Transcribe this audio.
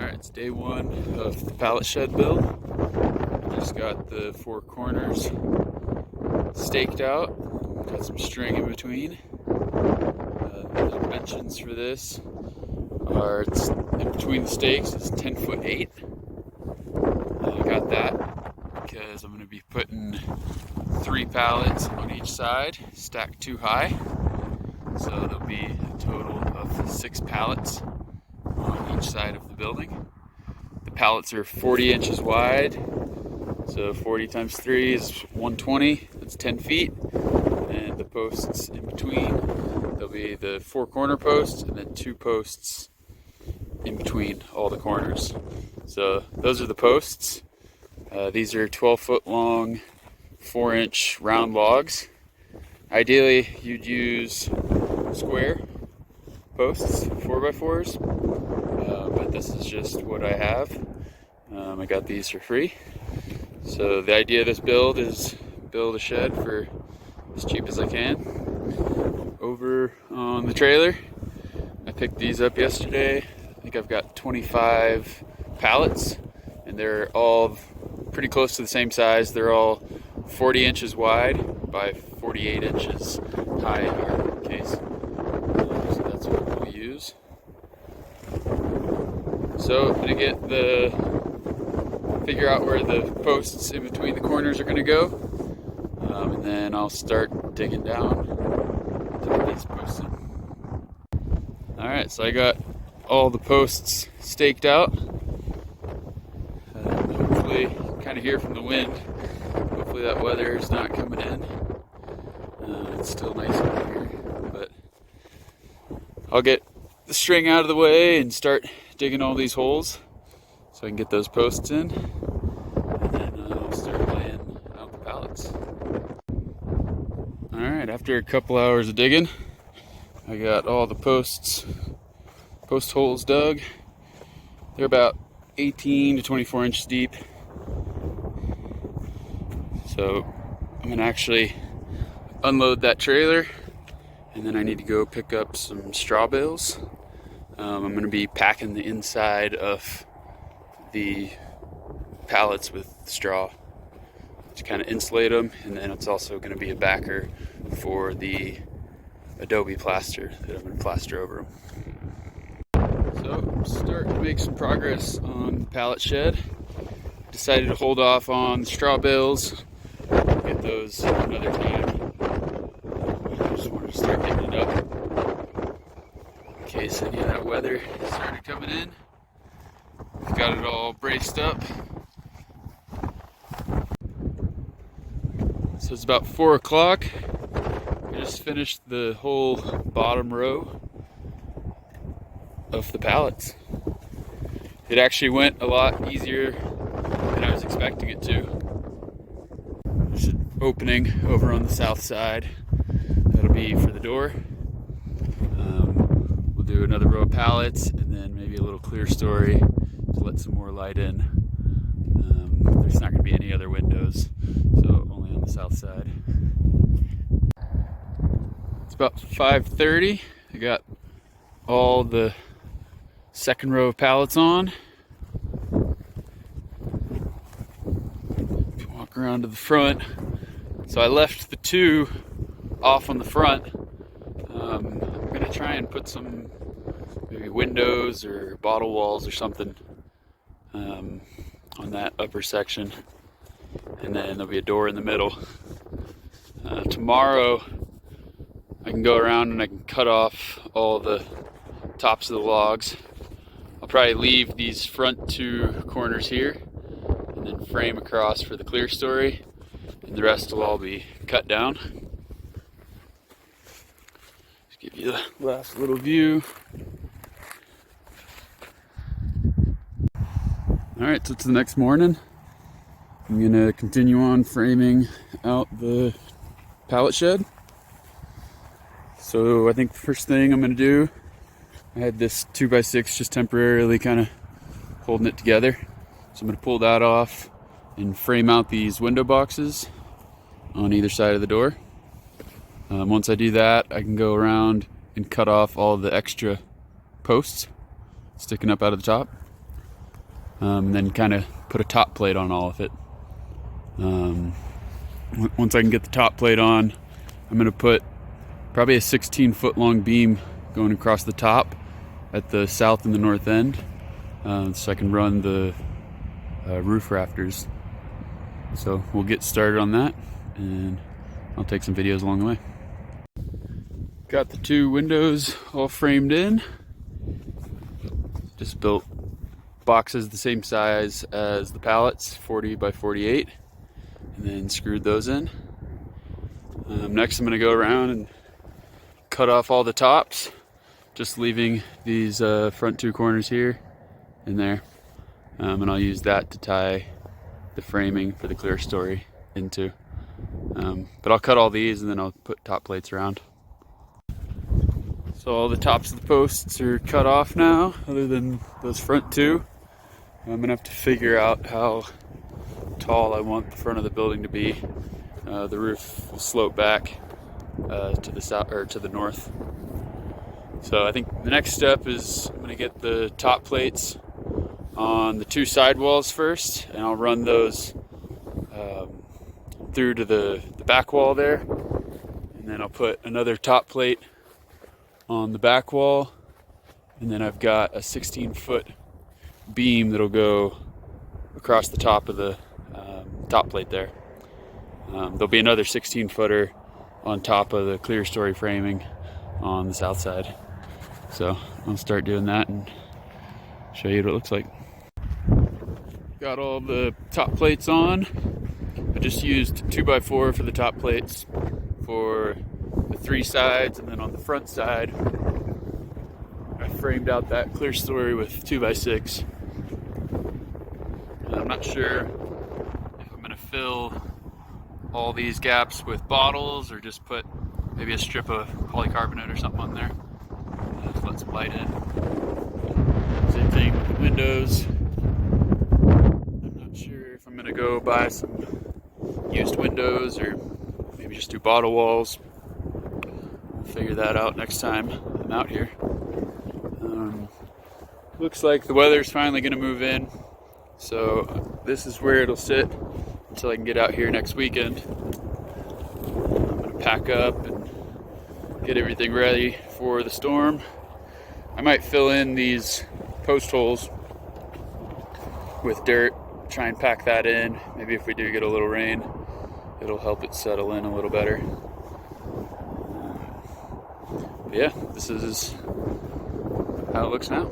Alright, it's day one of the pallet shed build. Just got the four corners staked out, got some string in between. The dimensions for this are, it's in between the stakes, it's 10'8". I got that because I'm going to be putting 3 pallets on each side, stacked 2 high. So there'll be a total of 6 pallets on each side of the building. The pallets are 40 inches wide, so 40 times 3 is 120, that's 10 feet. And the posts in between, there'll be the 4 corner posts and then 2 posts in between all the corners. So those are the posts. These are 12-foot long, 4-inch round logs. Ideally, you'd use square posts, 4x4s, but this is just what I have. I got these for free. So the idea of this build is build a shed for as cheap as I can. Over on the trailer, I picked these up yesterday. I think I've got 25 pallets, and they're all pretty close to the same size. They're all 40 inches wide by 48 inches high in our case. So that's what we use. So I'm gonna figure out where the posts in between the corners are gonna go, and then I'll start digging down to get these posts in. All right, so I got all the posts staked out. Hopefully, kind of hear from the wind. Hopefully that weather is not coming in. It's still nice out here, but I'll get the string out of the way and start digging all these holes so I can get those posts in, and then I'll start laying out the pallets. Alright, after a couple hours of digging, I got all the post holes dug. They're about 18 to 24 inches deep. So I'm gonna actually unload that trailer, and then I need to go pick up some straw bales. I'm going to be packing the inside of the pallets with straw to kind of insulate them, and then it's also going to be a backer for the adobe plaster that I'm going to plaster over them. So I'm starting to make some progress on the pallet shed. Decided to hold off on the straw bales, get those another time. I just wanted to start getting it up in case any of that weather started coming in. We've got it all braced up. So it's about 4 o'clock. I just finished the whole bottom row of the pallets. It actually went a lot easier than I was expecting it to. There's an opening over on the south side. That'll be for the door. We'll do another row of pallets and then maybe a little clear story to let some more light in. There's not going to be any other windows, so only on the south side. It's about 5:30. I got all the second row of pallets on. Walk around to the front. So I left the 2 off on the front. I'm going to try and put some maybe windows or bottle walls or something on that upper section, and then there'll be a door in the middle. Tomorrow I can go around and I can cut off all the tops of the logs. I'll probably leave these front 2 corners here and then frame across for the clear story, and the rest will all be cut down. Just give you the last little view. Alright, so it's the next morning. I'm going to continue on framing out the pallet shed. So I think the first thing I'm going to do, I had this 2x6 just temporarily kind of holding it together. So I'm going to pull that off and frame out these window boxes on either side of the door. Once I do that, I can go around and cut off all the extra posts sticking up out of the top. and then kind of put a top plate on all of it. Once I can get the top plate on, I'm going to put probably a 16-foot long beam going across the top at the south and the north end, so I can run the roof rafters. So we'll get started on that, and I'll take some videos along the way. Got the 2 windows all framed in. Just built boxes the same size as the pallets, 40 by 48, and then screwed those in. Next I'm going to go around and cut off all the tops, just leaving these front 2 corners here and there, and I'll use that to tie the framing for the clear story into. But I'll cut all these and then I'll put top plates around. So all the tops of the posts are cut off now, other than those front 2. I'm gonna have to figure out how tall I want the front of the building to be. The roof will slope back to the south or to the north. So I think the next step is I'm gonna get the top plates on the 2 side walls first, and I'll run those through to the back wall there, and then I'll put another top plate on the back wall, and then I've got a 16-foot beam that'll go across the top of the top plate there. There'll be another 16-footer on top of the clear story framing on the south side. So I'll start doing that and show you what it looks like. Got all the top plates on. I just used 2x4 for the top plates for the 3 sides, and then on the front side I framed out that clear story with 2x6. I'm not sure if I'm going to fill all these gaps with bottles or just put maybe a strip of polycarbonate or something on there. Just let some light in. Same thing with the windows. I'm not sure if I'm going to go buy some used windows or maybe just do bottle walls. We'll figure that out next time I'm out here. Looks like the weather's finally going to move in, so this is where it'll sit until I can get out here next weekend. I'm going to pack up and get everything ready for the storm. I might fill in these post holes with dirt, try and pack that in. Maybe if we do get a little rain, it'll help it settle in a little better. But yeah, this is how it looks now.